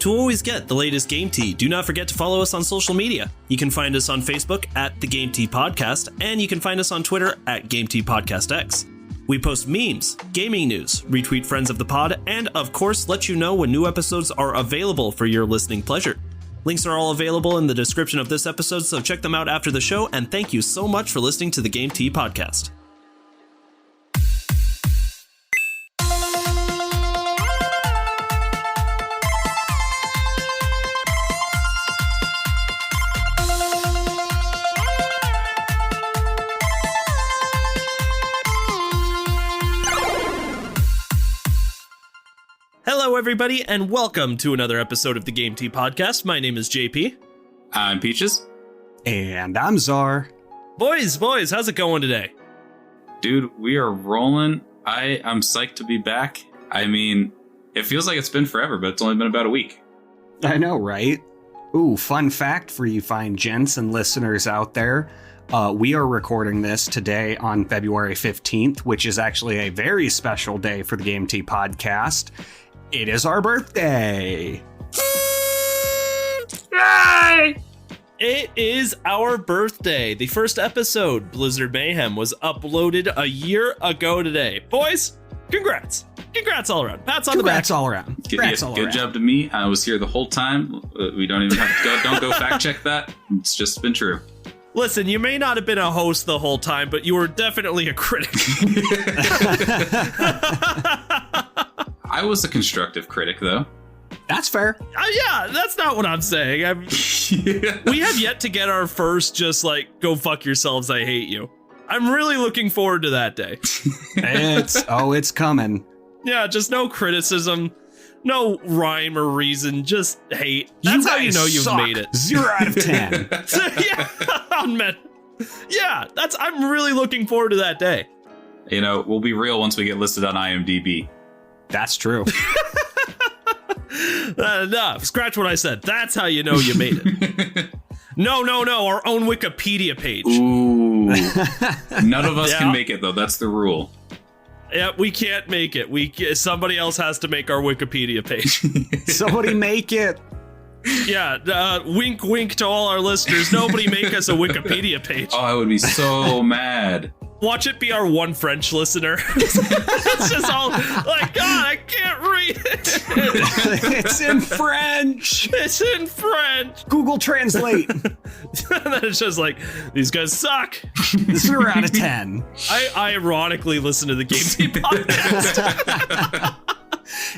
To always get the latest Game Tea, do not forget to follow us on social media. You can find us on Facebook at the Game Tea Podcast, and you can find us on Twitter at Game Tea Podcast X. We post memes, gaming news, retweet friends of the pod, and of course let you know when new episodes are available for your listening pleasure. Links are all available in the description of this episode, so check them out after the show, and thank you so much for listening to the Game Tea Podcast. Hello, everybody, and welcome to another episode of the Game Tea Podcast. My name is JP. I'm Peaches. And I'm Czar. Boys, how's it going today? Dude, we are rolling. I'm psyched to be back. I mean, it feels like it's been forever, but it's only been about a week. I know, right? Ooh, fun fact for you fine gents and listeners out there. We are recording this today on February 15th, which is actually a very special day for the Game Tea Podcast. It is our birthday! Yay! It is our birthday. The first episode, Blizzard Mayhem, was uploaded a year ago today. Boys, congrats. Congrats all around. Pats on the back. Congrats all around. Good job to me. I was here the whole time. We don't even have to go. Don't go fact check that. It's just been true. Listen, you may not have been a host the whole time, but you were definitely a critic. I was a constructive critic, though. That's fair. Yeah, that's not what I'm saying. We have yet to get our first just like, go fuck yourselves, I hate you. I'm really looking forward to that day. It's coming. Yeah, just no criticism, no rhyme or reason, just hate. That's how you know you've made it. 0 out of 10. Yeah, I'm really looking forward to that day. You know, we'll be real once we get listed on IMDb. That's true. No, scratch what I said. That's how you know you made it. No, our own Wikipedia page. Ooh. None of us can make it, though. That's the rule. Yeah, we can't make it. Somebody else has to make our Wikipedia page. Somebody make it. Yeah, wink, wink to all our listeners. Nobody make us a Wikipedia page. Oh, I would be so mad. Watch it be our one French listener. It's just all like, God, I can't read it. It's in French. It's in French. Google Translate. And then it's just like, these guys suck. 0 out of 10. I ironically listen to the Game Tea Podcast.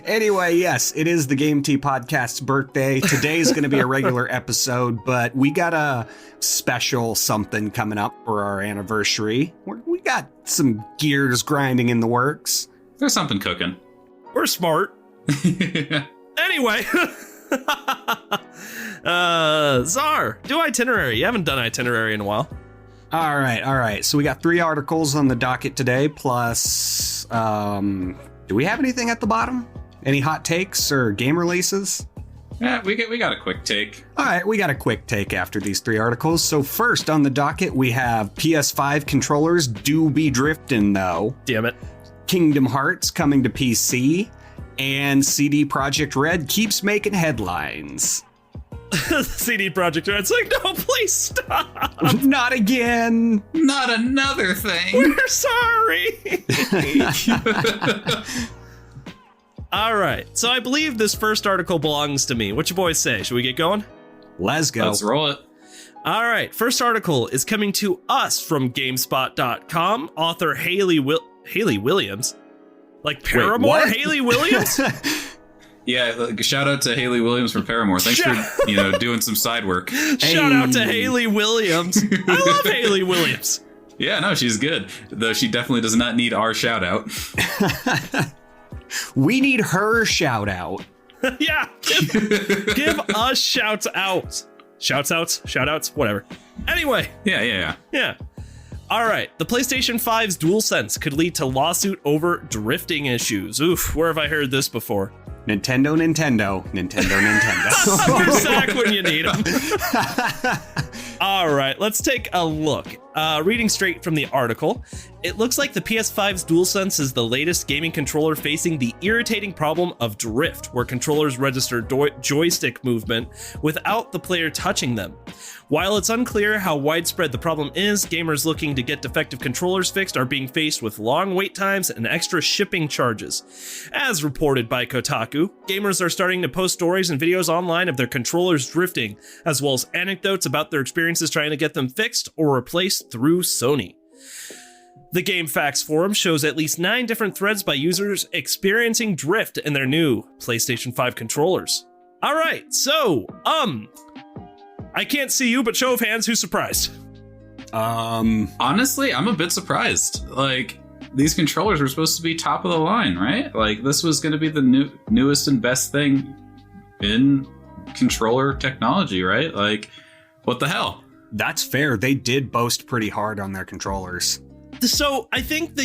Anyway, yes, it is the Game Tea Podcast's birthday. Today's going to be a regular episode, but we got a special something coming up for our anniversary. We got some gears grinding in the works. There's something cooking. We're smart. Anyway, Czar, do itinerary. You haven't done itinerary in a while. All right. So we got 3 articles on the docket today, plus, do we have anything at the bottom? Any hot takes or game releases? Yeah, we got a quick take. All right, we got a quick take after these 3 articles. So first on the docket, we have PS5 controllers do be drifting, though. Damn it. Kingdom Hearts coming to PC, and CD Projekt Red keeps making headlines. CD Projekt Red. It's like, no, please stop. Not again. Not another thing. We're sorry. All right. So I believe this first article belongs to me. What you boys say? Should we get going? Let's go. Let's roll it. All right. First article is coming to us from GameSpot.com. Author Haley Williams. Like Paramore? Wait, Haley Williams? Yeah, shout out to Haley Williams from Paramore. Thanks for, doing some side work. Shout out to Haley Williams. I love Haley Williams. Yeah, no, she's good. Though she definitely does not need our shout out. We need her shout out. Yeah, give us shouts out. Shout outs, whatever. Anyway. Yeah. All right, the PlayStation 5's DualSense could lead to lawsuit over drifting issues. Oof, where have I heard this before? Nintendo. Under sack when you need them. All right, let's take a look reading straight from the article, it looks like the PS5's DualSense is the latest gaming controller facing the irritating problem of drift, where controllers register joystick movement without the player touching them. While it's unclear how widespread the problem is, gamers looking to get defective controllers fixed are being faced with long wait times and extra shipping charges. As reported by Kotaku, gamers are starting to post stories and videos online of their controllers drifting, as well as anecdotes about their experiences trying to get them fixed or replaced through Sony. The GameFAQs forum shows at least 9 different threads by users experiencing drift in their new PlayStation 5 controllers. Alright, so, I can't see you, but show of hands, who's surprised? Honestly, I'm a bit surprised. Like, these controllers were supposed to be top of the line, right? Like, this was going to be the newest and best thing in controller technology, right? Like, what the hell? That's fair. They did boast pretty hard on their controllers. So I think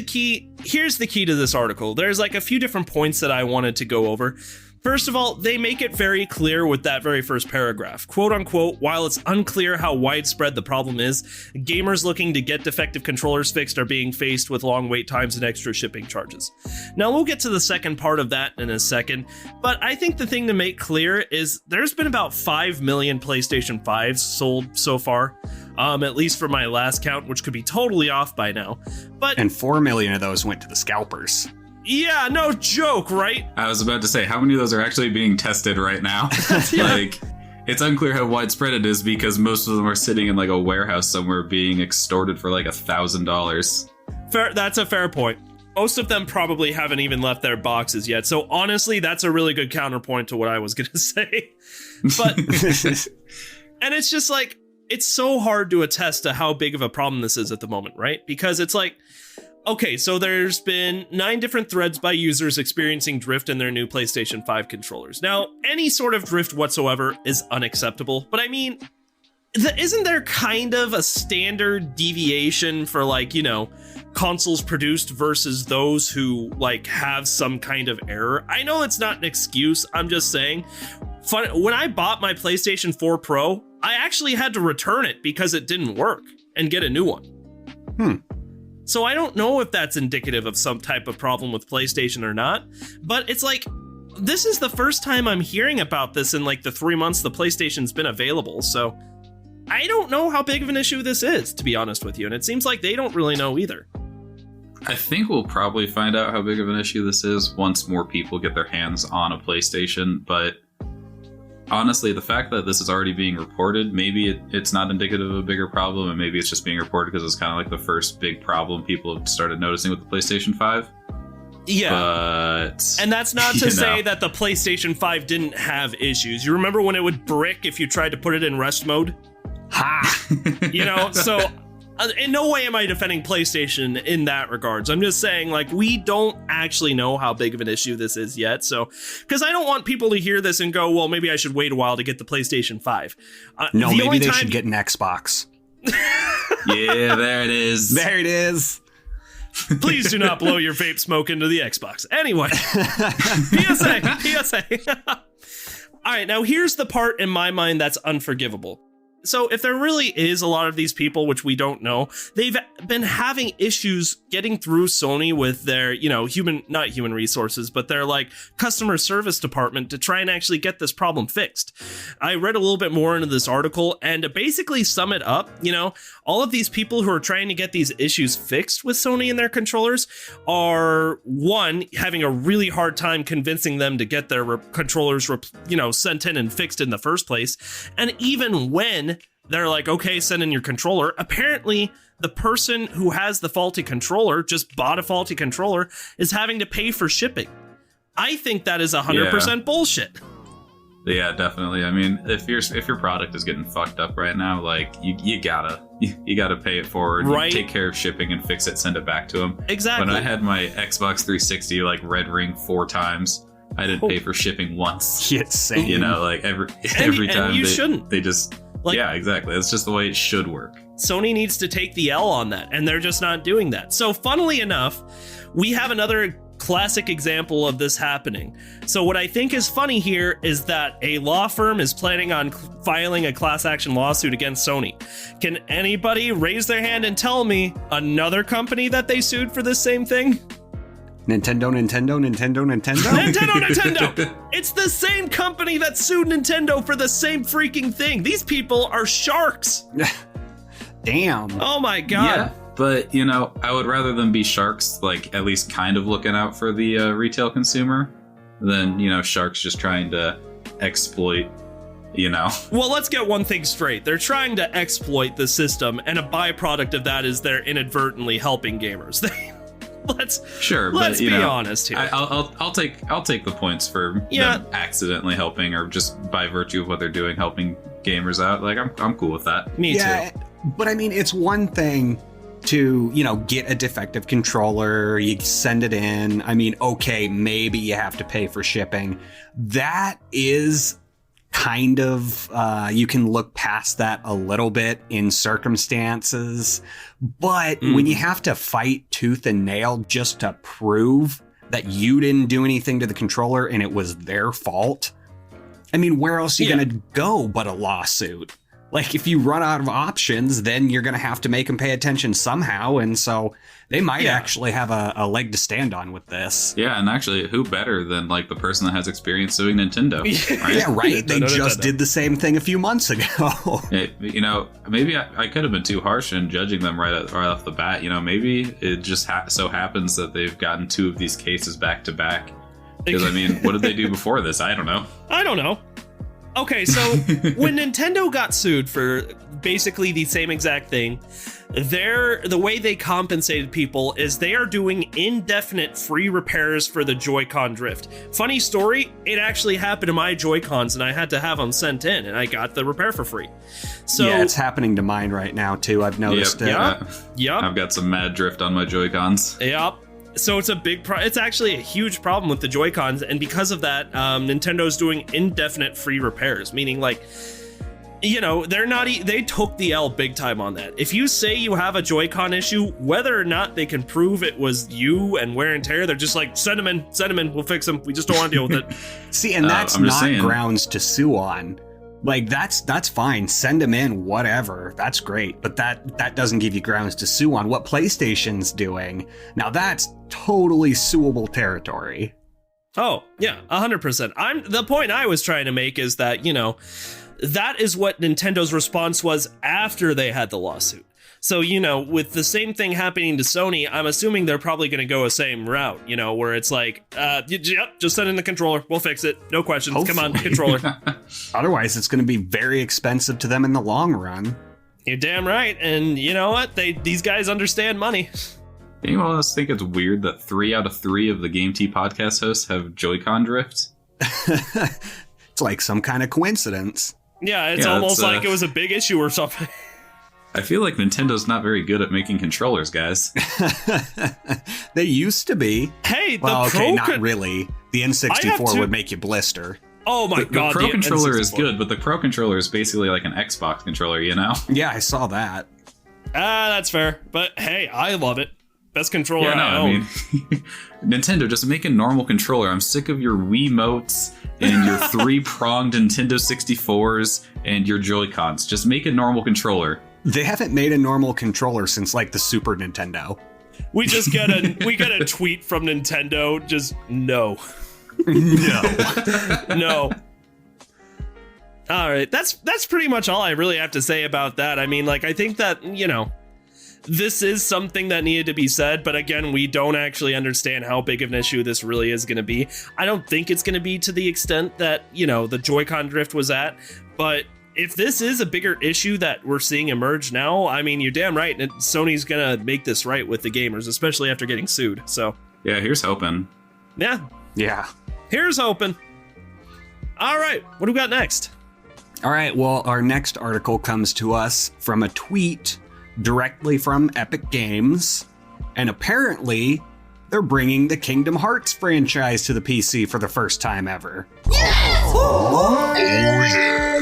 here's the key to this article. There's like a few different points that I wanted to go over. First of all, they make it very clear with that very first paragraph. Quote unquote, while it's unclear how widespread the problem is, gamers looking to get defective controllers fixed are being faced with long wait times and extra shipping charges. Now, we'll get to the second part of that in a second, but I think the thing to make clear is there's been about 5 million PlayStation 5s sold so far, at least for my last count, which could be totally off by now. And 4 million of those went to the scalpers. Yeah, no joke, right? I was about to say, how many of those are actually being tested right now? Yeah. Like, it's unclear how widespread it is because most of them are sitting in like a warehouse somewhere being extorted for like $1,000. Fair, that's a fair point. Most of them probably haven't even left their boxes yet. So honestly, that's a really good counterpoint to what I was going to say. But, and it's just like, it's so hard to attest to how big of a problem this is at the moment, right? Because it's like, okay, so there's been 9 different threads by users experiencing drift in their new PlayStation 5 controllers. Now, any sort of drift whatsoever is unacceptable, but I mean, isn't there kind of a standard deviation for like, you know, consoles produced versus those who like have some kind of error? I know it's not an excuse, I'm just saying. When I bought my PlayStation 4 Pro, I actually had to return it because it didn't work and get a new one. So I don't know if that's indicative of some type of problem with PlayStation or not, but it's like, this is the first time I'm hearing about this in like the 3 months the PlayStation's been available, so I don't know how big of an issue this is, to be honest with you, and it seems like they don't really know either. I think we'll probably find out how big of an issue this is once more people get their hands on a PlayStation, but honestly, the fact that this is already being reported, maybe it's not indicative of a bigger problem, and maybe it's just being reported because it's kind of like the first big problem people have started noticing with the PlayStation 5. Yeah. But, and that's not to say that the PlayStation 5 didn't have issues. You remember when it would brick if you tried to put it in rest mode? Ha! You know, so in no way am I defending PlayStation in that regards. I'm just saying, like, we don't actually know how big of an issue this is yet. So, because I don't want people to hear this and go, well, maybe I should wait a while to get the PlayStation 5. No, maybe they should get an Xbox. Yeah, there it is. There it is. Please do not blow your vape smoke into the Xbox. Anyway, PSA. All right, now here's the part in my mind that's unforgivable. So if there really is a lot of these people, which we don't know, they've been having issues getting through Sony with their, you know, not human resources, but their like customer service department to try and actually get this problem fixed. I read a little bit more into this article, and to basically sum it up, you know, all of these people who are trying to get these issues fixed with Sony and their controllers are, one, having a really hard time convincing them to get their controllers, sent in and fixed in the first place. And even when they're like, okay, send in your controller, apparently the person who has the faulty controller, just bought a faulty controller, is having to pay for shipping. I think that is 100% bullshit. Yeah, definitely. I mean, if your product is getting fucked up right now, like you gotta pay it forward, right? Take care of shipping and fix it, send it back to them. Exactly. When I had my Xbox 360 like red ring 4 times, I didn't pay for shipping once. It's same. You know, like every time you shouldn't. They just yeah, exactly. That's just the way it should work. Sony needs to take the L on that, and they're just not doing that. So funnily enough, we have another classic example of this happening. So what I think is funny here is that a law firm is planning on filing a class action lawsuit against Sony. Can anybody raise their hand and tell me another company that they sued for this same thing? Nintendo. Nintendo! It's the same company that sued Nintendo for the same freaking thing. These people are sharks. Damn. Oh my god. Yeah, but, you know, I would rather them be sharks, like, at least kind of looking out for the retail consumer than, you know, sharks just trying to exploit, you know. Well, let's get one thing straight. They're trying to exploit the system, and a byproduct of that is they're inadvertently helping gamers. Let's be honest here. I'll take the points for them accidentally helping, or just by virtue of what they're doing, helping gamers out. Like, I'm cool with that. Me too. But I mean, it's one thing to, you know, get a defective controller, you send it in. I mean, okay, maybe you have to pay for shipping. That is kind of, you can look past that a little bit in circumstances. But when you have to fight tooth and nail just to prove that you didn't do anything to the controller and it was their fault, I mean, where else are you going to go but a lawsuit? Like, if you run out of options, then you're going to have to make them pay attention somehow. And so they might actually have a leg to stand on with this. Yeah, and actually, who better than, like, the person that has experience suing Nintendo? Right? Yeah, right. They just did the same thing a few months ago. You know, maybe I could have been too harsh in judging them right off the bat. You know, maybe it just so happens that they've gotten two of these cases back to back. Because, I mean, what did they do before this? I don't know. Okay, so when Nintendo got sued for basically the same exact thing, the way they compensated people is they are doing indefinite free repairs for the Joy-Con drift. Funny story, it actually happened to my Joy-Cons and I had to have them sent in and I got the repair for free. So yeah, it's happening to mine right now too. I've noticed it. Yep. I've got some mad drift on my Joy-Cons. Yep. So it's it's actually a huge problem with the Joy-Cons, and because of that, Nintendo's doing indefinite free repairs, meaning, like, you know, they took the L big time on that. If you say you have a Joy-Con issue, whether or not they can prove it was you and wear and tear, they're just like, send them in, we'll fix them. We just don't want to deal with it. See, and that's not grounds to sue on. Like, that's fine. Send them in, whatever. That's great. But that doesn't give you grounds to sue on. What PlayStation's doing, now that's totally suable territory. Oh, yeah, 100%. The point I was trying to make is that, you know, that is what Nintendo's response was after they had the lawsuit. So, you know, with the same thing happening to Sony, I'm assuming they're probably going to go a same route, you know, where it's like, yep, just send in the controller. We'll fix it. No questions. Hopefully. Come on, controller. Otherwise, it's going to be very expensive to them in the long run. You're damn right. And you know what? These guys understand money. Anyone else think it's weird that 3 out of 3 of the Game-Tea podcast hosts have Joy-Con drift? It's like some kind of coincidence. Yeah, it's almost like it was a big issue or something. I feel like Nintendo's not very good at making controllers, guys. They used to be. Hey, not really. The N64 would make you blister. Oh my god, the Pro Controller is good, but the Pro Controller is basically like an Xbox controller, you know? Yeah, I saw that. That's fair. But hey, I love it. Best controller I own. I mean, Nintendo, just make a normal controller. I'm sick of your Wiimotes and your 3-pronged Nintendo 64s and your Joy-Cons. Just make a normal controller. They haven't made a normal controller since, like, the Super Nintendo. We just get a tweet from Nintendo, just no. No. All right, that's pretty much all I really have to say about that. I mean, like, I think that, you know, this is something that needed to be said, but again, we don't actually understand how big of an issue this really is going to be. I don't think it's going to be to the extent that, you know, the Joy-Con drift was at, but if this is a bigger issue that we're seeing emerge now, I mean, you're damn right. Sony's going to make this right with the gamers, especially after getting sued. So, yeah, here's hoping. Yeah. Here's hoping. All right. What do we got next? All right. Well, our next article comes to us from a tweet directly from Epic Games. And apparently, they're bringing the Kingdom Hearts franchise to the PC for the first time ever. Oh, yeah.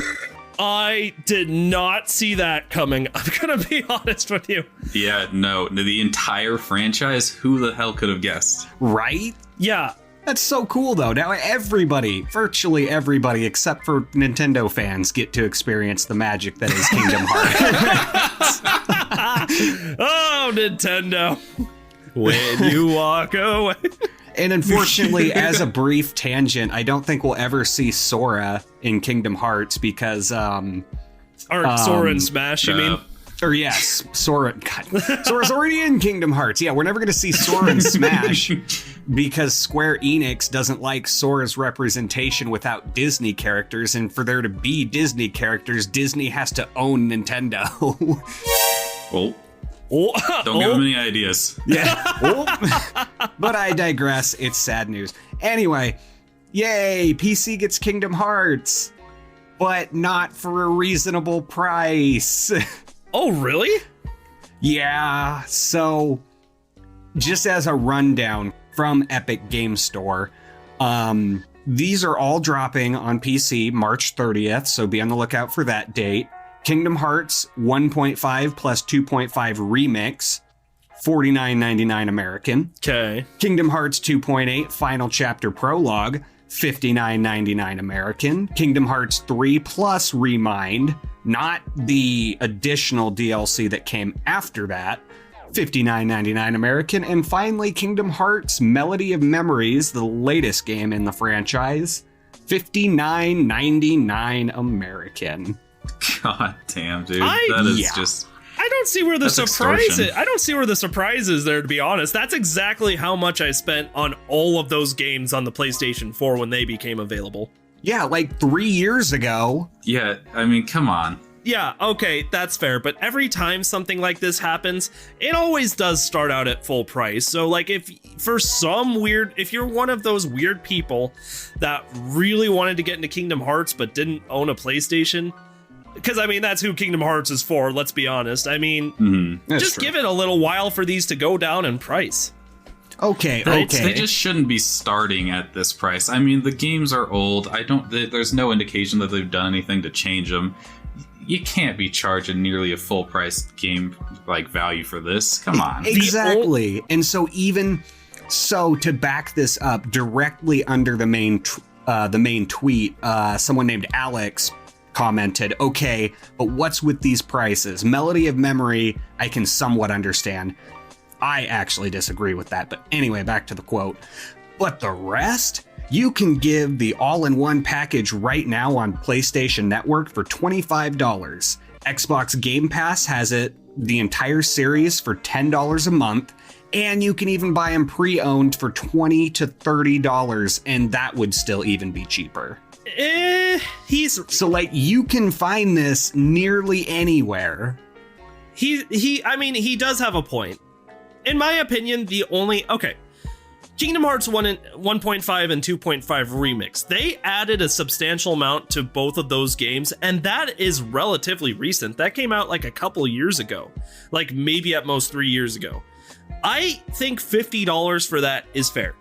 I did not see that coming. I'm going to be honest with you. Yeah, no. The entire franchise, who the hell could have guessed? Right? Yeah. That's so cool, though. Now everybody, virtually everybody, except for Nintendo fans, get to experience the magic that is Kingdom Hearts. Oh, Nintendo. When you walk away. And unfortunately, as a brief tangent, I don't think we'll ever see Sora in Kingdom Hearts because... Sora and Smash, you mean? Or yes, Sora. God, Sora's already in Kingdom Hearts. Yeah, we're never going to see Sora and Smash because Square Enix doesn't like Sora's representation without Disney characters. And for there to be Disney characters, Disney has to own Nintendo. Don't give them any ideas. Yeah. But I digress. It's sad news. Anyway, yay, PC gets Kingdom Hearts, but not for a reasonable price. Oh, really? Yeah, so just as a rundown from Epic Game Store, these are all dropping on PC March 30th, so be on the lookout for that date. Kingdom Hearts 1.5 plus 2.5 Remix, $49.99 American. Okay. Kingdom Hearts 2.8 Final Chapter Prologue, $59.99 American. Kingdom Hearts 3 plus Remind, not the additional DLC that came after that, $59.99 American. And finally, Kingdom Hearts Melody of Memories, the latest game in the franchise, $59.99 American. God damn, dude. That is just... I don't see where the surprise is. Extortion. I don't see where the surprise is there, to be honest. That's exactly how much I spent on all of those games on the PlayStation 4 when they became available. Yeah, like 3 years ago. Yeah, I mean, come on. Yeah, okay, that's fair. But every time something like this happens, it always does start out at full price. So, like, if you're one of those weird people that really wanted to get into Kingdom Hearts but didn't own a PlayStation, because, I mean, that's who Kingdom Hearts is for, let's be honest. I mean, just give it a little while for these to go down in price. Okay. They just shouldn't be starting at this price. I mean, the games are old. There's no indication that they've done anything to change them. You can't be charging nearly a full price game like value for this. Come on. Exactly. And so to back this up, directly under the main tweet, someone named Alex commented, okay, but what's with these prices? Melody of Memory, I can somewhat understand. I actually disagree with that. But anyway, back to the quote. But the rest? You can give the all-in-one package right now on PlayStation Network for $25. Xbox Game Pass has the entire series for $10 a month, and you can even buy them pre-owned for $20 to $30, and that would still even be cheaper. So, like, you can find this nearly anywhere. He does have a point. In my opinion, Kingdom Hearts 1.5 and 2.5 Remix, they added a substantial amount to both of those games, and that is relatively recent. That came out like a couple years ago, like maybe at most 3 years ago. I think $50 for that is fair.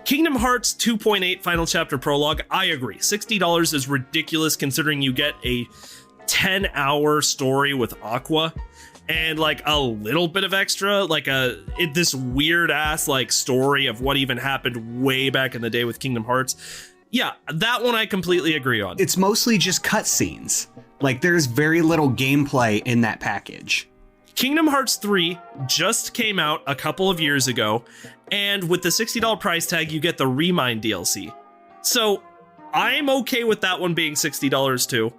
Kingdom Hearts 2.8 Final Chapter Prologue, I agree. $60 is ridiculous considering you get a 10-hour story with Aqua and like a little bit of extra, like this weird ass like story of what even happened way back in the day with Kingdom Hearts. Yeah, that one I completely agree on. It's mostly just cutscenes. Like, there's very little gameplay in that package. Kingdom Hearts 3 just came out a couple of years ago, and with the $60 price tag, you get the Remind DLC. So I'm okay with that one being $60 too.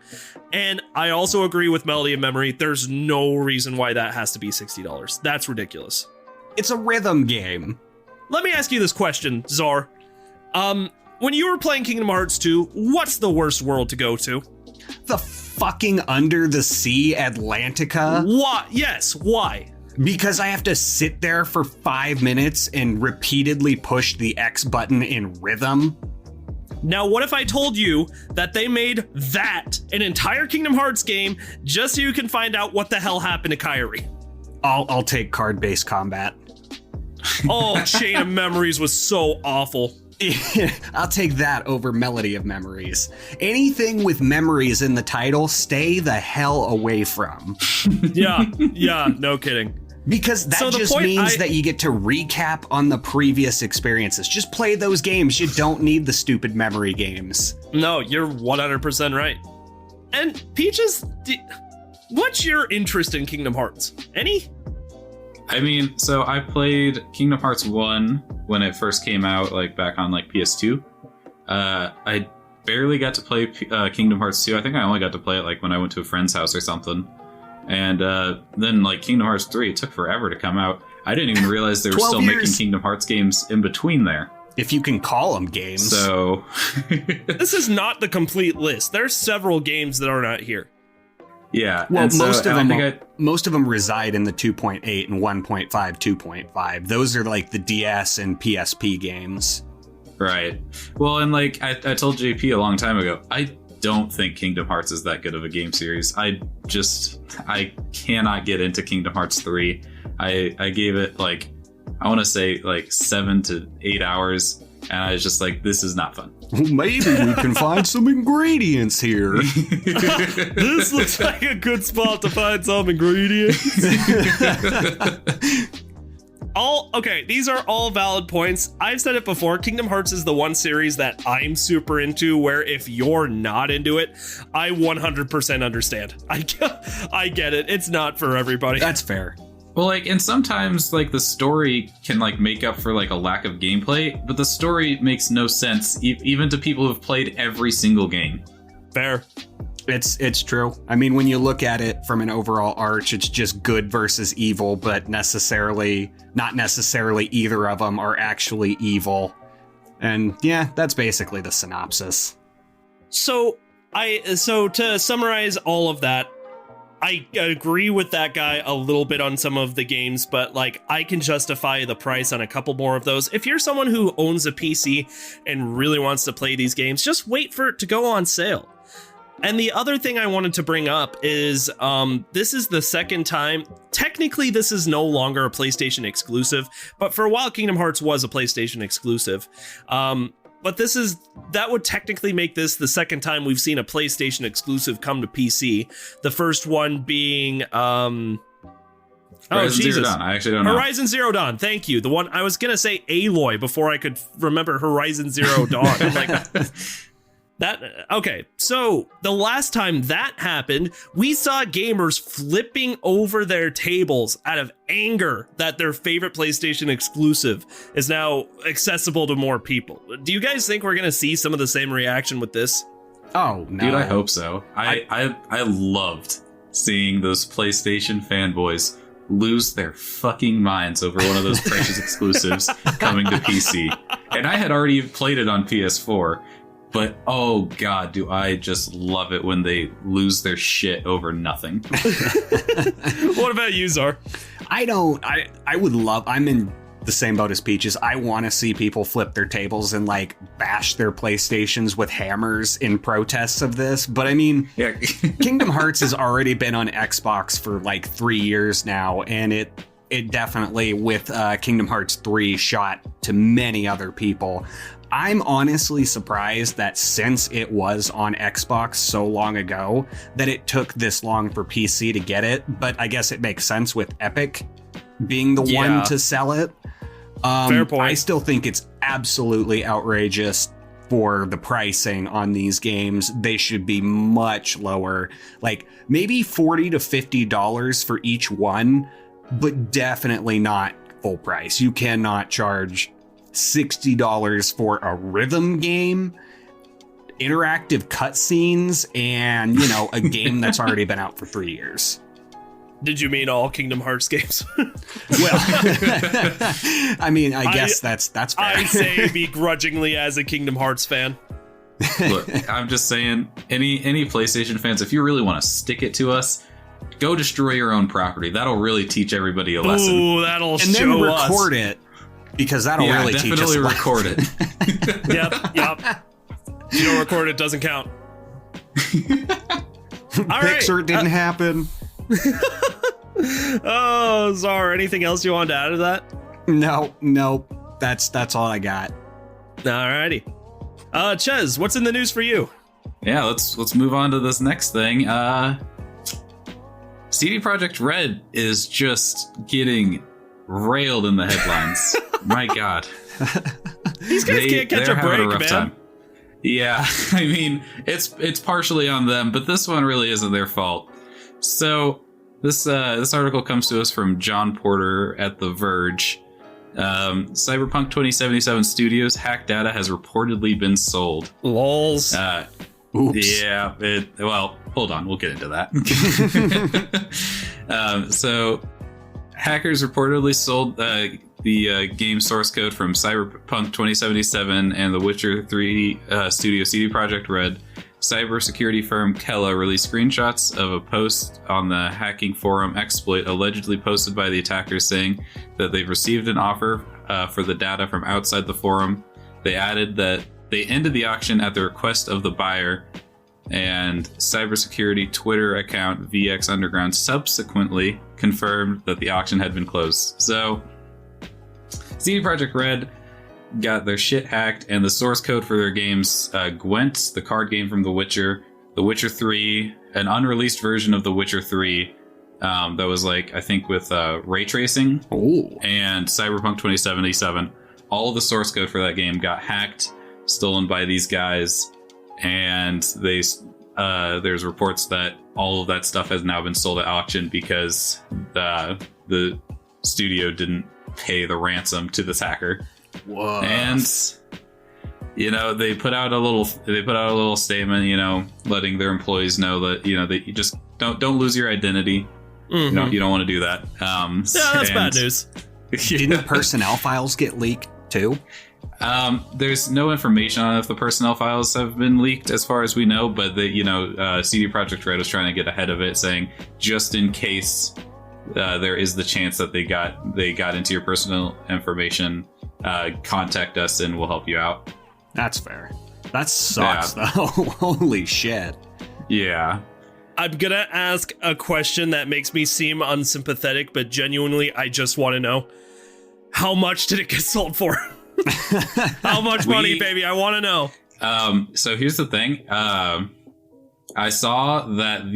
And I also agree with Melody of Memory. There's no reason why that has to be $60. That's ridiculous. It's a rhythm game. Let me ask you this question, Czar. When you were playing Kingdom Hearts 2, what's the worst world to go to? The fucking under the sea Atlantica. Why? Yes, why? Because I have to sit there for 5 minutes and repeatedly push the X button in rhythm. Now, what if I told you that they made that an entire Kingdom Hearts game just so you can find out what the hell happened to Kairi? I'll take card-based combat. Oh, Chain of Memories was so awful. I'll take that over Melody of Memories. Anything with memories in the title, stay the hell away from. Yeah, no kidding. Because that just means that you get to recap on the previous experiences. Just play those games. You don't need the stupid memory games. No, you're 100% right. And Peaches, what's your interest in Kingdom Hearts? Any? I mean, so I played Kingdom Hearts 1 when it first came out, like back on like PS2. I barely got to play Kingdom Hearts 2. I think I only got to play it like when I went to a friend's house or something. And then like Kingdom Hearts 3, it took forever to come out. I didn't even realize they were still making Kingdom Hearts games in between there. If you can call them games. So this is not the complete list. There's several games that are not here. Yeah. Well, most of them reside in the 2.8 and 1.5, 2.5. Those are like the DS and PSP games. Right. Well, and like I told JP a long time ago, I don't think Kingdom Hearts is that good of a game series. I cannot get into Kingdom Hearts 3. I gave it like, I want to say like 7 to 8 hours, and I was just like, this is not fun. Maybe we can find some ingredients here. This looks like a good spot to find some ingredients. These are all valid points. I've said it before, Kingdom Hearts is the one series that I'm super into, where if you're not into it, I 100% understand. I get it. It's not for everybody. That's fair. Well, like, and sometimes, like, the story can, like, make up for, like, a lack of gameplay, but the story makes no sense, even to people who've played every single game. Fair. It's true. I mean, when you look at it from an overall arch, it's just good versus evil, but not necessarily either of them are actually evil. And yeah, that's basically the synopsis. So to summarize all of that, I agree with that guy a little bit on some of the games, but like I can justify the price on a couple more of those. If you're someone who owns a PC and really wants to play these games, just wait for it to go on sale. And the other thing I wanted to bring up is this is the second time. Technically, this is no longer a PlayStation exclusive, but for a while, Kingdom Hearts was a PlayStation exclusive. But that would technically make this the second time we've seen a PlayStation exclusive come to PC. The first one being Horizon Zero Dawn. I actually don't know. Horizon Zero Dawn. Thank you. The one I was gonna say Aloy before I could remember Horizon Zero Dawn. I'm like. Okay, so the last time that happened, we saw gamers flipping over their tables out of anger that their favorite PlayStation exclusive is now accessible to more people. Do you guys think we're going to see some of the same reaction with this? Oh, no. Dude, I hope so. I loved seeing those PlayStation fanboys lose their fucking minds over one of those precious exclusives coming to PC. And I had already played it on PS4. But, oh god, do I just love it when they lose their shit over nothing. What about you, Czar? I'm in the same boat as Peaches. I want to see people flip their tables and like bash their PlayStations with hammers in protests of this. But I mean, yeah. Kingdom Hearts has already been on Xbox for like 3 years now, and it definitely, with Kingdom Hearts 3, shot to many other people. I'm honestly surprised that since it was on Xbox so long ago, that it took this long for PC to get it. But I guess it makes sense with Epic being the one to sell it. Fair point. I still think it's absolutely outrageous for the pricing on these games. They should be much lower, like maybe $40 to $50 for each one, but definitely not full price. You cannot charge $60 for a rhythm game, interactive cutscenes, and, you know, a game that's already been out for 3 years. Did you mean all Kingdom Hearts games? Well, I mean, I guess that's fair. I say begrudgingly as a Kingdom Hearts fan. Look, I'm just saying, any PlayStation fans, if you really want to stick it to us, go destroy your own property. That'll really teach everybody a lesson. Ooh, that'll and show then record us. It. Because that'll really teach us. Definitely record it. Yep. If you don't record it, doesn't count. Pixar didn't happen. Oh, Czar, anything else you wanted to add to that? No. That's all I got. Alrighty. Ches, what's in the news for you? Yeah, let's move on to this next thing. CD Projekt Red is just getting railed in the headlines. My God. These guys can't catch a break, man. Time. Yeah, I mean, it's partially on them, but this one really isn't their fault. So this article comes to us from John Porter at The Verge. Cyberpunk 2077 Studios hacked data has reportedly been sold. Lols. Oops. Yeah. Well, hold on. We'll get into that. So hackers reportedly sold the game source code from Cyberpunk 2077 and The Witcher 3 studio CD Projekt Red. Cybersecurity firm Kella released screenshots of a post on the hacking forum Exploit allegedly posted by the attackers saying that they've received an offer for the data from outside the forum. They added that they ended the auction at the request of the buyer, and cybersecurity Twitter account VX Underground subsequently confirmed that the auction had been closed. So CD Projekt Red got their shit hacked, and the source code for their games, Gwent, the card game from The Witcher 3, an unreleased version of The Witcher 3 that was like, I think with ray tracing, and Cyberpunk 2077. All of the source code for that game got hacked, stolen by these guys, and there's reports that all of that stuff has now been sold at auction because the studio didn't pay the ransom to this hacker. Whoa. And they put out a little statement, letting their employees know that that you just don't lose your identity. Mm-hmm. You don't want to do that. That's bad news. Didn't personnel files get leaked too? There's no information on if the personnel files have been leaked, as far as we know. But CD Projekt Red was trying to get ahead of it, saying just in case there is the chance that they got into your personal information, contact us and we'll help you out. That's fair. That sucks, though. Holy shit. Yeah. I'm gonna ask a question that makes me seem unsympathetic, but genuinely, I just want to know, how much did it get sold for? How much money, baby? I want to know. So here's the thing. I saw that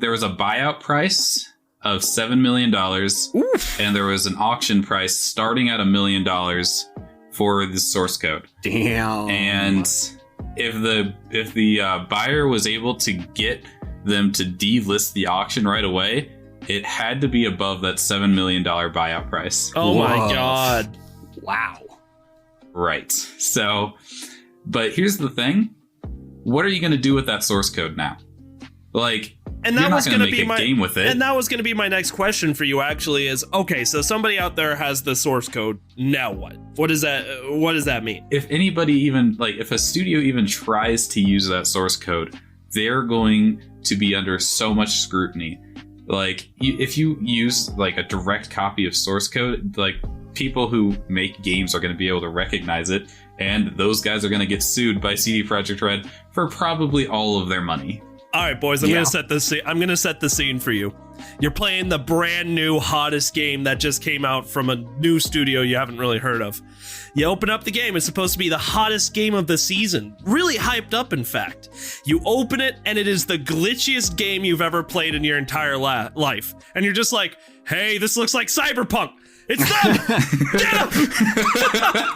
there was a buyout price of $7 million, and there was an auction price starting at $1 million for the source code. Damn. And if the buyer was able to get them to delist the auction right away, it had to be above that $7 million buyout price. Oh my God. Wow. Right. So, but here's the thing. What are you going to do with that source code now? Like, and that you're not was going to be make a game with it. And that was going to be my next question for you, actually, is, okay, so somebody out there has the source code. Now what? What does that mean? If anybody even, if a studio even tries to use that source code, they're going to be under so much scrutiny. If you use, a direct copy of source code, people who make games are going to be able to recognize it, and those guys are going to get sued by CD Projekt Red for probably all of their money. All right, boys, I'm going to set the scene for you. You're playing the brand new hottest game that just came out from a new studio you haven't really heard of. You open up the game. It's supposed to be the hottest game of the season. Really hyped up, in fact. You open it, and it is the glitchiest game you've ever played in your entire life. And you're just like, hey, this looks like Cyberpunk. It's them!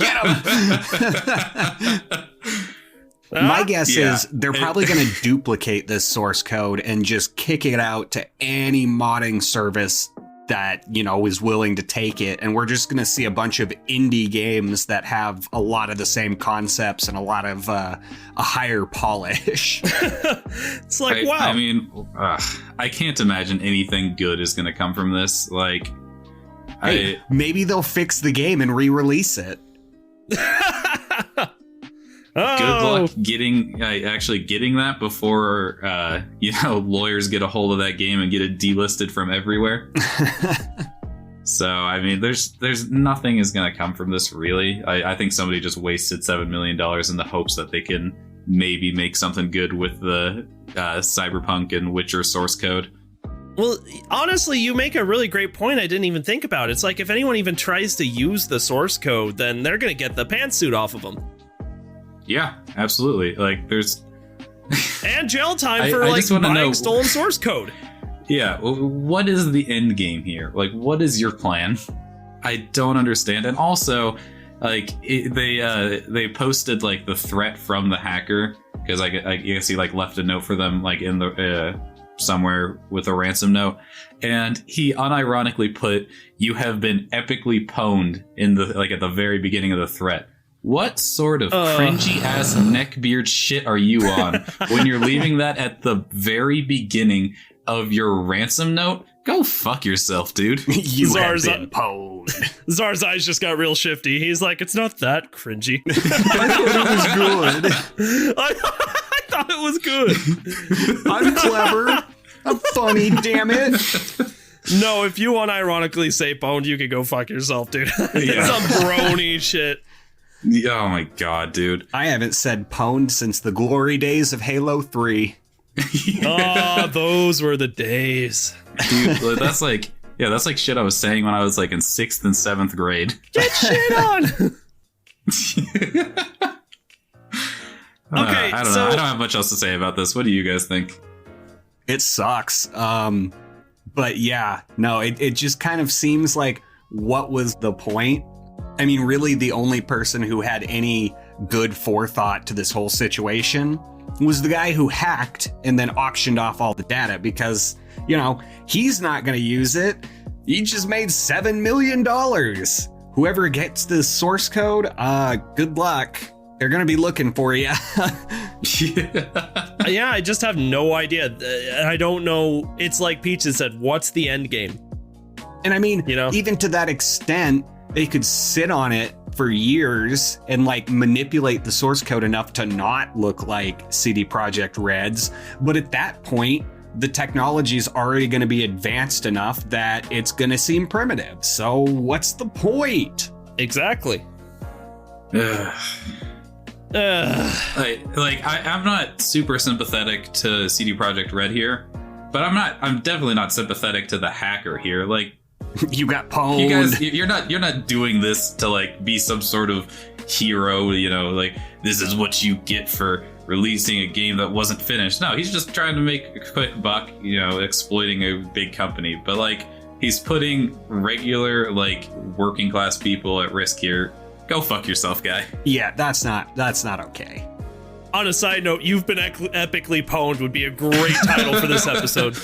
Get him! My guess is they're probably going to duplicate this source code and just kick it out to any modding service that, is willing to take it. And we're just going to see a bunch of indie games that have a lot of the same concepts and a lot of a higher polish. It's like, wow. I mean, I can't imagine anything good is going to come from this. Maybe they'll fix the game and re-release it. Good luck actually getting that before lawyers get a hold of that game and get it delisted from everywhere. So I mean, there's nothing is going to come from this, really. I think somebody just wasted $7 million in the hopes that they can maybe make something good with the Cyberpunk and Witcher source code. Well, honestly, you make a really great point I didn't even think about. It's like, if anyone even tries to use the source code, then they're going to get the pantsuit off of them. Yeah, absolutely. And jail time I for just wanna buying know- stolen source code. Yeah, what is the end game here? Like, what is your plan? I don't understand. And also, like, they posted like the threat from the hacker because I guess he like left a note for them like in the somewhere with a ransom note, and he unironically put, "You have been epically pwned" in the like at the very beginning of the threat. What sort of cringy ass neckbeard shit are you on when you're leaving that at the very beginning of your ransom note? Go fuck yourself, dude. You have been pwned. Czar's eyes just got real shifty. He's like, it's not that cringy. I thought it was good. I thought it was good. I'm clever. I'm funny, damn it. No, if you unironically say pwned, you can go fuck yourself, dude. It's some brony shit. Oh my god, dude. I haven't said pwned since the glory days of Halo 3. Oh, those were the days. Dude, that's like shit I was saying when I was like in 6th and 7th grade. Get shit on. Okay, I don't know. I don't have much else to say about this. What do you guys think? It sucks. But yeah, no, it just kind of seems like, what was the point? I mean, really, the only person who had any good forethought to this whole situation was the guy who hacked and then auctioned off all the data, because, you know, he's not going to use it. He just made $7 million. Whoever gets this source code, good luck. They're going to be looking for you. Yeah, I just have no idea. I don't know. It's like Peach has said, what's the end game? And I mean, You know? even to that extent, they could sit on it for years and like manipulate the source code enough to not look like CD Projekt Red's. But at that point, the technology is already going to be advanced enough that it's going to seem primitive. So what's the point? Exactly. I'm not super sympathetic to CD Projekt Red here, but I'm definitely not sympathetic to the hacker here. Like, You got pwned. you guys, you're not doing this to like be some sort of hero, you know, like this is what you get for releasing a game that wasn't finished. No, he's just trying to make a quick buck, you know, exploiting a big company. But like, he's putting regular like working class people at risk here. Go fuck yourself, guy. Yeah, that's not okay. On a side note, You've Been Epically Pwned would be a great title for this episode.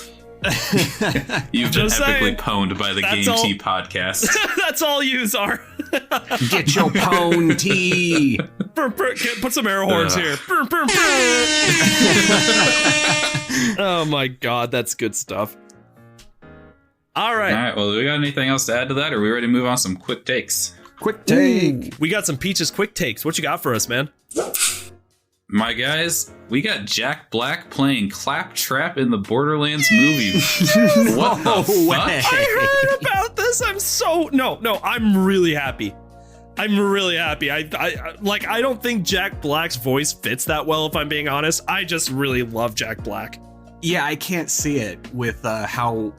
You've been Just saying. epically pwned by the That's Game-Tea all- podcast. That's all yous are. Get your Pwn-Tea. Put some air horns Ugh. here. Oh my god, that's good stuff. All right. All right, well, do we got anything else to add to that, or are we ready to move on to some quick takes? Quick take. Ooh, we got some Peaches quick takes. What you got for us, man? My guys, we got Jack Black playing Claptrap in the Borderlands movie. What the No fuck? way. I heard about this. I'm really happy. I'm really happy. I don't think Jack Black's voice fits that well, if I'm being honest. I just really love Jack Black. Yeah, I can't see it with how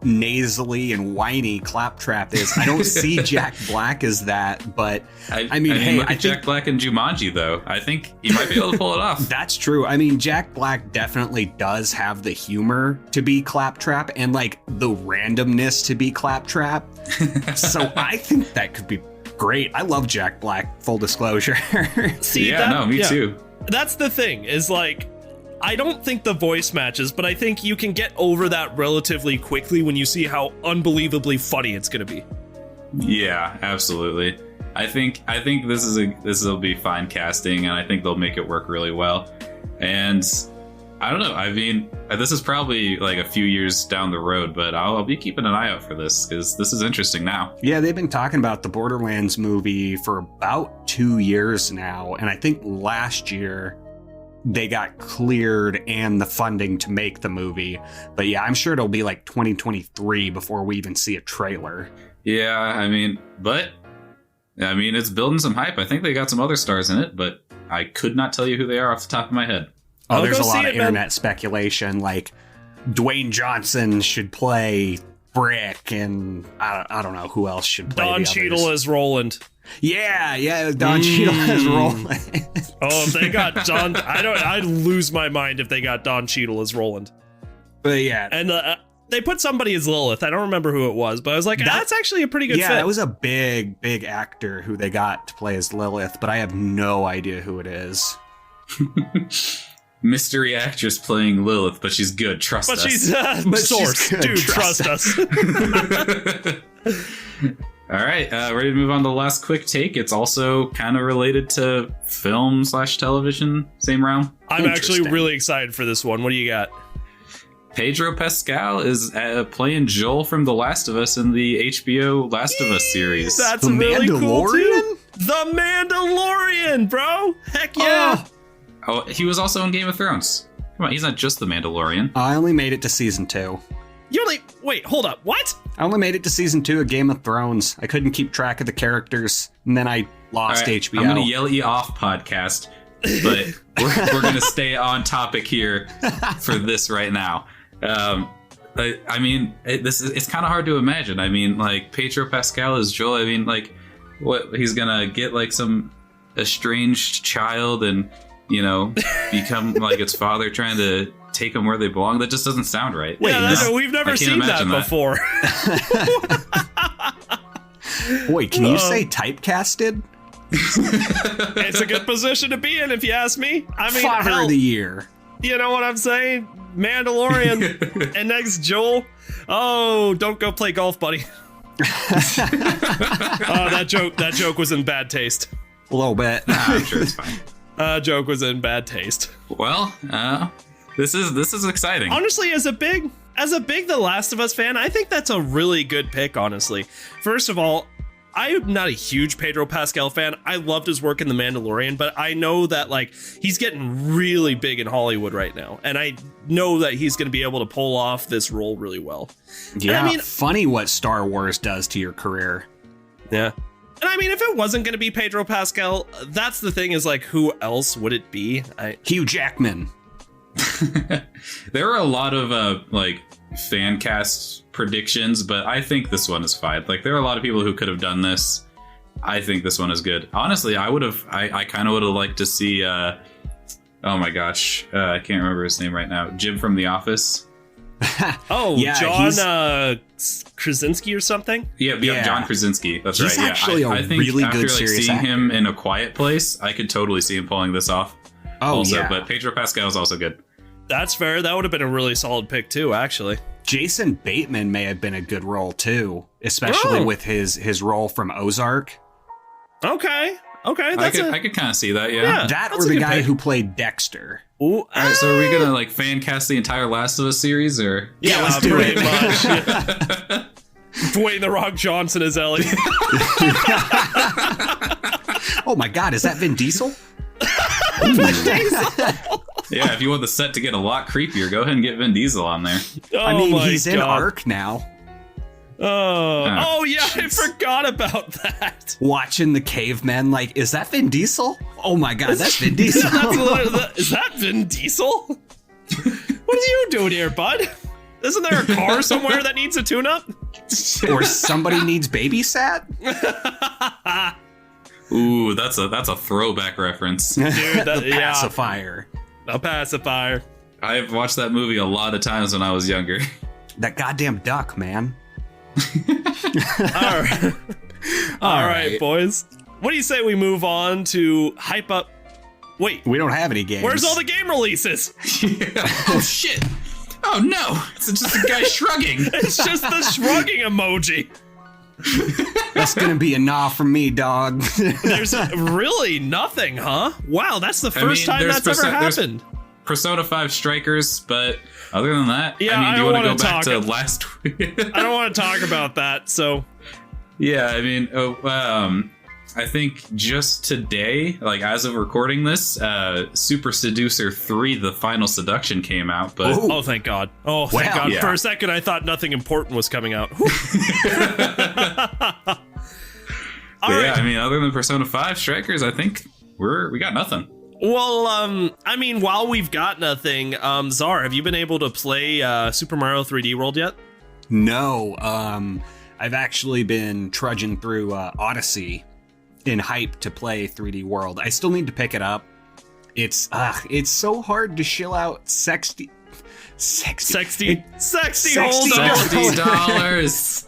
nasally and whiny Claptrap is. I don't see Jack Black as that, but I mean, hey, look I at Jack think Black and Jumanji, though. I think he might be able to pull it off. that's true. I mean, Jack Black definitely does have the humor to be Claptrap and like the randomness to be Claptrap. So I think that could be great. I love Jack Black, full disclosure. See, Me too. That's the thing, is like, I don't think the voice matches, but I think you can get over that relatively quickly when you see how unbelievably funny it's going to be. Yeah, absolutely. I think this will be fine casting, and I think they'll make it work really well. And I don't know. I mean, this is probably like a few years down the road, but I'll be keeping an eye out for this because this is interesting now. Yeah, they've been talking about the Borderlands movie for about 2 years now, and I think last year they got cleared and the funding to make the movie. But yeah, I'm sure it'll be like 2023 before we even see a trailer. Yeah, I mean, it's building some hype. I think they got some other stars in it, but I could not tell you who they are off the top of my head. I'll There's go a lot see of it, man. internet speculation, like Dwayne Johnson should play Brick, and I don't know who else should play Don the Cheadle others. as Roland. Yeah, Don Cheadle as Roland. Oh, if they got Don, I'd lose my mind if they got Don Cheadle as Roland. But yeah. And they put somebody as Lilith. I don't remember who it was, but I was like, that's actually a pretty good fit. Yeah, it was a big actor who they got to play as Lilith, but I have no idea who it is. Mystery actress playing Lilith, but she's good. Trust us. She's source. Dude, trust us. All right, ready to move on to the last quick take. It's also kind of related to film/television, same realm. I'm actually really excited for this one. What do you got? Pedro Pascal is playing Joel from The Last of Us in the HBO Last of Us series. That's really cool too. The Mandalorian, bro. Heck yeah. Oh, he was also in Game of Thrones. Come on, he's not just the Mandalorian. I only made it to season 2. Wait, hold up. What? I only made it to season 2 of Game of Thrones. I couldn't keep track of the characters, and then I lost HBO. I'm going to yell at you off podcast, but we're going to stay on topic here for this right now. I mean, it's kind of hard to imagine. I mean, like, Pedro Pascal is Joel. I mean, like, what, he's going to get, like, some estranged child and, you know, become, like, its father, trying to take them where they belong? That just doesn't sound right. We've never seen that before. Wait, can you say typecasted? It's a good position to be in, if you ask me. I mean, Father of the Year. You know what I'm saying? Mandalorian and next Joel. Oh, don't go play golf, buddy. That joke was in bad taste. A little bit. Nah, I'm sure it's fine. Joke was in bad taste. Well, this is exciting. Honestly, as a big The Last of Us fan, I think that's a really good pick, honestly. First of all, I'm not a huge Pedro Pascal fan. I loved his work in The Mandalorian, but I know that, like, he's getting really big in Hollywood right now, and I know that he's going to be able to pull off this role really well. Yeah, and I mean, funny what Star Wars does to your career. Yeah. And I mean, if it wasn't going to be Pedro Pascal, that's the thing, is, like, who else would it be? Hugh Jackman. There are a lot of like fan cast predictions, but I think this one is fine. Like, there are a lot of people who could have done this. I think this one is good. Honestly, I kind of would have liked to see oh my gosh, I can't remember his name right now. Jim from The Office. Oh, yeah, John Krasinski or something? Yeah, John Krasinski. That's he's right. Actually, I think really after good seeing actor. him in A Quiet Place, I could totally see him pulling this off. Oh, also, yeah. But Pedro Pascal is also good. That's fair. That would have been a really solid pick too, actually. Jason Bateman may have been a good role too, especially with his role from Ozark. Okay. I could kind of see that. Yeah. That or the guy who played Dexter. Ooh, all right, so are we gonna like fan cast the entire Last of Us series, or yeah, let's do it. Much. Yeah. Dwayne The Rock Johnson as Ellie. Oh my God, is that Vin Diesel? Yeah, if you want the set to get a lot creepier, go ahead and get Vin Diesel on there. I mean, he's in Ark now. Oh yeah, geez. I forgot about that. Watching the cavemen, like, is that Vin Diesel? Oh my God, that's Vin Diesel. Is that Vin Diesel? What are you doing here, bud? Isn't there a car somewhere that needs a tune-up? Or somebody needs babysat? Ooh, that's a throwback reference. Dude, The pacifier. A pacifier. I've watched that movie a lot of times when I was younger. That goddamn duck, man. All right, boys. What do you say we move on to hype up? Wait, we don't have any games. Where's all the game releases? Yeah. Oh shit! Oh no! It's just a guy shrugging. It's just the shrugging emoji. That's gonna be a nah from me, dog. There's really nothing, huh? Wow, that's the first time that's ever happened. Persona 5 Strikers, but other than that, yeah, I mean, do you want to go back to last week? I don't want to talk about that, so. Yeah, I mean, I think just today, like as of recording this, Super Seducer 3, The Final Seduction came out, but... Oh, thank God. Oh, thank God. Yeah. For a second, I thought nothing important was coming out. Yeah, I mean, other than Persona 5 Strikers, I think we got nothing. Well, I mean, while we've got nothing, Czar, have you been able to play Super Mario 3D World yet? No, I've actually been trudging through Odyssey. in hype to play 3D World. I still need to pick it up. It's so hard to shill out $60 $60.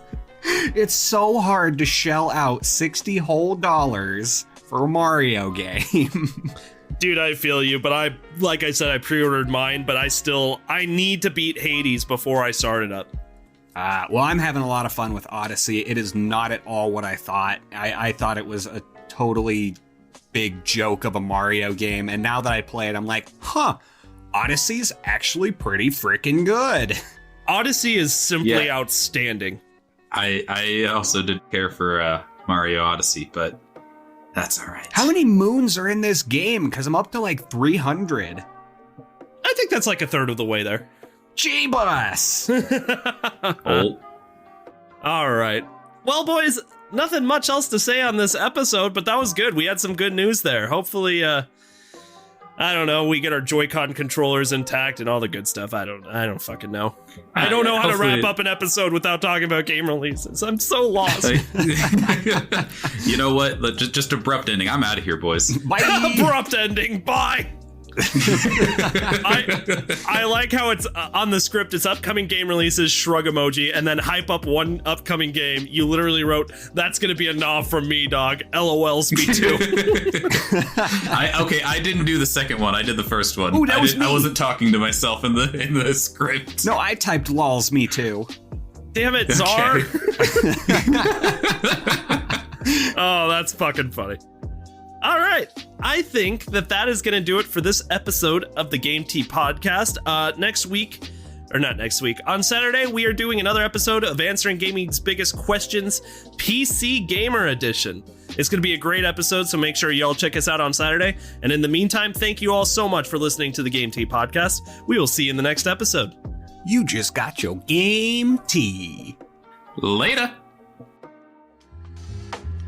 It's so hard to shell out $60 whole dollars for a Mario game. Dude, I feel you, but like I said, I pre-ordered mine, but I need to beat Hades before I start it up. Well, I'm having a lot of fun with Odyssey. It is not at all what I thought. I thought it was a totally big joke of a Mario game, and now that I play it, I'm like, Odyssey's actually pretty freaking good. Odyssey is simply outstanding. I also didn't care for Mario Odyssey, but that's all right. How many moons are in this game? Because I'm up to like 300. I think that's like a third of the way there. Jeebus! All right. Well, boys, nothing much else to say on this episode, but that was good. We had some good news there. Hopefully, I don't know, we get our Joy-Con controllers intact and all the good stuff. I don't fucking know. I don't know how to wrap up an episode without talking about game releases. I'm so lost. You know what? Just abrupt ending. I'm out of here, boys. Bye. Abrupt ending. Bye. I like how it's on the script. It's upcoming game releases, shrug emoji, and then hype up one upcoming game. You literally wrote, "That's gonna be a nod from me, dog. LOLs me too." I didn't do the second one. I did the first one. Ooh, that was me. I wasn't talking to myself in the script. No, I typed lols me too. Damn it, Czar. Okay. Oh, that's fucking funny. All right. I think that is going to do it for this episode of the Game Tea podcast. On Saturday, we are doing another episode of Answering Gaming's Biggest Questions, PC Gamer Edition. It's going to be a great episode, so make sure you all check us out on Saturday. And in the meantime, thank you all so much for listening to the Game Tea podcast. We will see you in the next episode. You just got your Game Tea. Later.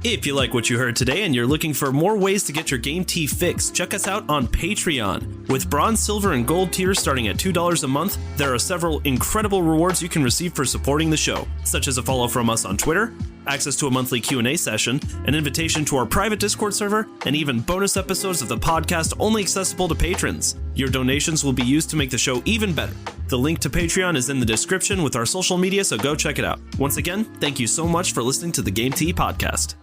If you like what you heard today and you're looking for more ways to get your Game Tea fix, check us out on Patreon. With bronze, silver, and gold tiers starting at $2 a month, there are several incredible rewards you can receive for supporting the show, such as a follow from us on Twitter, access to a monthly Q&A session, an invitation to our private Discord server, and even bonus episodes of the podcast only accessible to patrons. Your donations will be used to make the show even better. The link to Patreon is in the description with our social media, so go check it out. Once again, thank you so much for listening to the Game Tea podcast.